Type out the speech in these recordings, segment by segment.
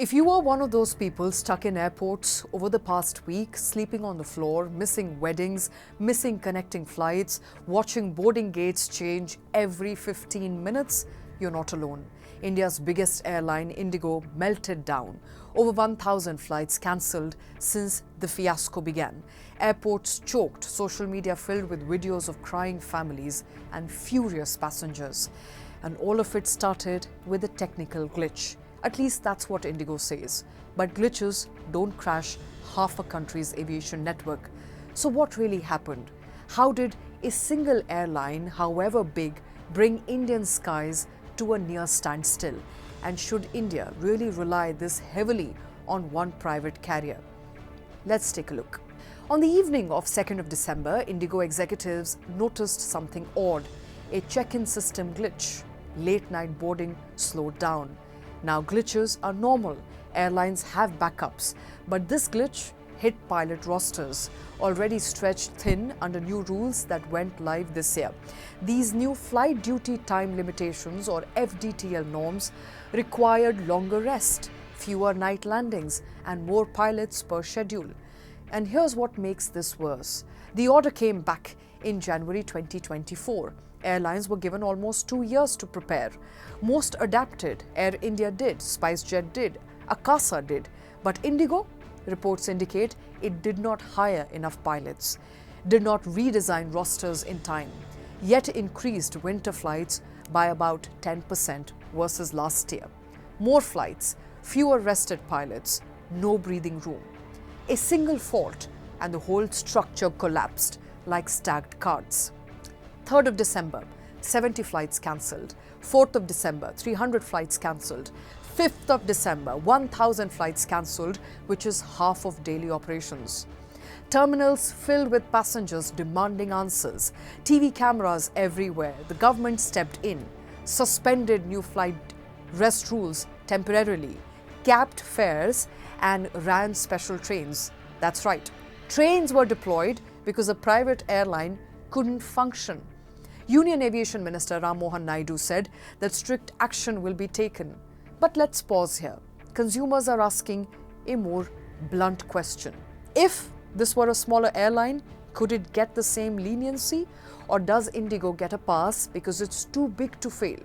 If you are one of those people stuck in airports over the past week, sleeping on the floor, missing weddings, missing connecting flights, watching boarding gates change every 15 minutes, you're not alone. India's biggest airline, IndiGo, melted down. Over 1,000 flights cancelled since the fiasco began. Airports choked, social media filled with videos of crying families and furious passengers. And all of it started with a technical glitch. At least that's what IndiGo says. But glitches don't crash half a country's aviation network. So what really happened? How did a single airline, however big, bring Indian skies to a near standstill? And should India really rely this heavily on one private carrier? Let's take a look. On the evening of 2nd of December, IndiGo executives noticed something odd, a check-in system glitch. Late-night boarding slowed down. Now, glitches are normal. Airlines have backups. But this glitch hit pilot rosters, already stretched thin under new rules that went live this year. These new flight duty time limitations, or FDTL norms, required longer rest, fewer night landings, and more pilots per schedule. And here's what makes this worse. The order came back in January 2024. Airlines were given almost 2 years to prepare. Most adapted. Air India did, SpiceJet did, Akasa did. But IndiGo, reports indicate, it did not hire enough pilots, did not redesign rosters in time, yet increased winter flights by about 10% versus last year. More flights, fewer rested pilots, no breathing room. A single fault and the whole structure collapsed like stacked cards. 3rd of December, 70 flights cancelled. 4th of December, 300 flights cancelled. 5th of December, 1,000 flights cancelled, which is half of daily operations. Terminals filled with passengers demanding answers. TV cameras everywhere. The government stepped in, suspended new flight rest rules temporarily, capped fares, and ran special trains. That's right, trains were deployed because a private airline couldn't function. Union Aviation Minister Ram Mohan Naidu said that strict action will be taken. But let's pause here. Consumers are asking a more blunt question. If this were a smaller airline, could it get the same leniency? Or does IndiGo get a pass because it's too big to fail?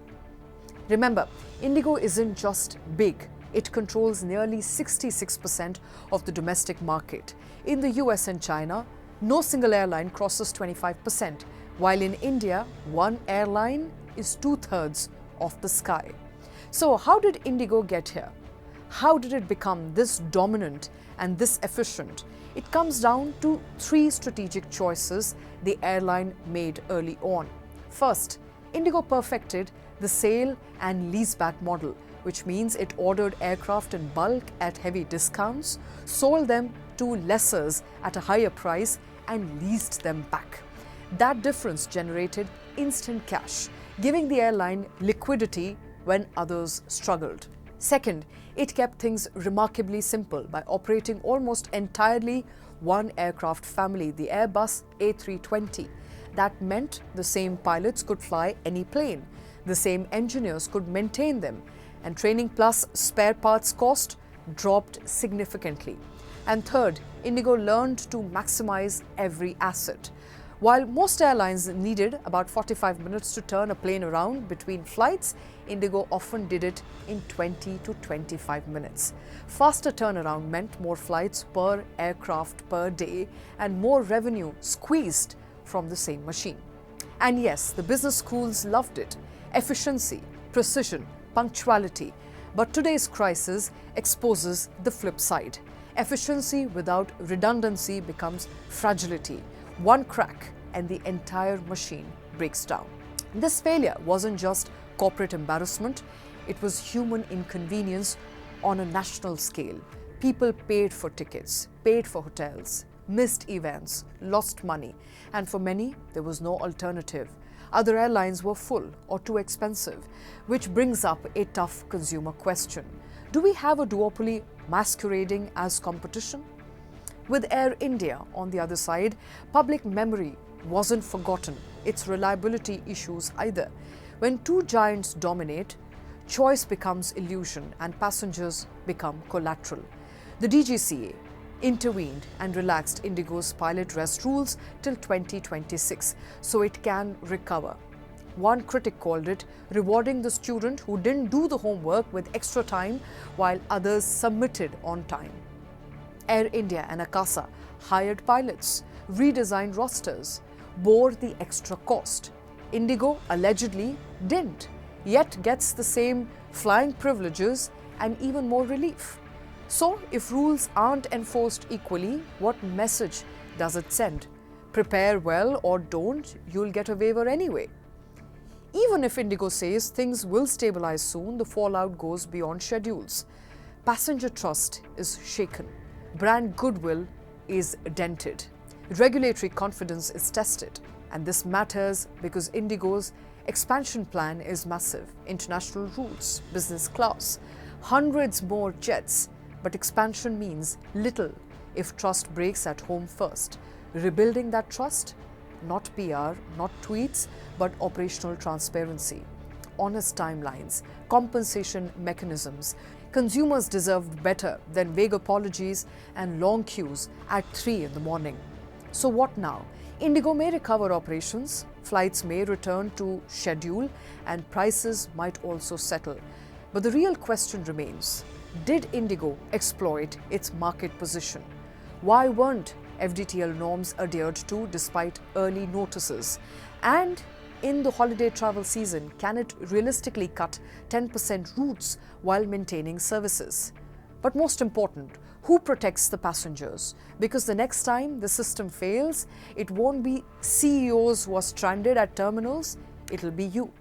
Remember, IndiGo isn't just big. It controls nearly 66% of the domestic market. In the US and China, no single airline crosses 25%, while in India, one airline is 2/3 of the sky. So how did IndiGo get here? How did it become this dominant and this efficient? It comes down to 3 strategic choices the airline made early on. First, IndiGo perfected the sale and leaseback model, which means it ordered aircraft in bulk at heavy discounts, sold them to lessors at a higher price, and leased them back. That difference generated instant cash, giving the airline liquidity when others struggled. Second, it kept things remarkably simple by operating almost entirely one aircraft family, the Airbus A320. That meant the same pilots could fly any plane, the same engineers could maintain them, and training plus spare parts cost dropped significantly. And third, IndiGo learned to maximize every asset. While most airlines needed about 45 minutes to turn a plane around between flights, IndiGo often did it in 20 to 25 minutes. Faster turnaround meant more flights per aircraft per day and more revenue squeezed from the same machine. And yes, the business schools loved it. Efficiency, precision, punctuality. But today's crisis exposes the flip side. Efficiency without redundancy becomes fragility. One crack and the entire machine breaks down. This failure wasn't just corporate embarrassment, it was human inconvenience on a national scale. People paid for tickets, paid for hotels, missed events, lost money, and for many, there was no alternative. Other airlines were full or too expensive, which brings up a tough consumer question. Do we have a duopoly masquerading as competition? With Air India on the other side, public memory wasn't forgotten, its reliability issues either. When two giants dominate, choice becomes illusion and passengers become collateral. The DGCA intervened and relaxed IndiGo's pilot rest rules till 2026 so it can recover. One critic called it rewarding the student who didn't do the homework with extra time while others submitted on time. Air India and Akasa hired pilots, redesigned rosters, bore the extra cost. IndiGo allegedly didn't, yet gets the same flying privileges and even more relief. So, if rules aren't enforced equally, what message does it send? Prepare well or don't, you'll get a waiver anyway. Even if IndiGo says things will stabilize soon, the fallout goes beyond schedules. Passenger trust is shaken. Brand goodwill is dented. Regulatory confidence is tested. And this matters because IndiGo's expansion plan is massive. International routes, business class, hundreds more jets. But expansion means little if trust breaks at home first. Rebuilding that trust? Not PR, not tweets, but operational transparency, honest timelines, compensation mechanisms. Consumers deserve better than vague apologies and long queues at 3 in the morning. So what now? IndiGo may recover operations, flights may return to schedule, and prices might also settle. But the real question remains, did IndiGo exploit its market position? Why weren't FDTL norms adhered to despite early notices? And in the holiday travel season, can it realistically cut 10% routes while maintaining services? But most important, who protects the passengers? Because the next time the system fails, it won't be CEOs who are stranded at terminals, it'll be you.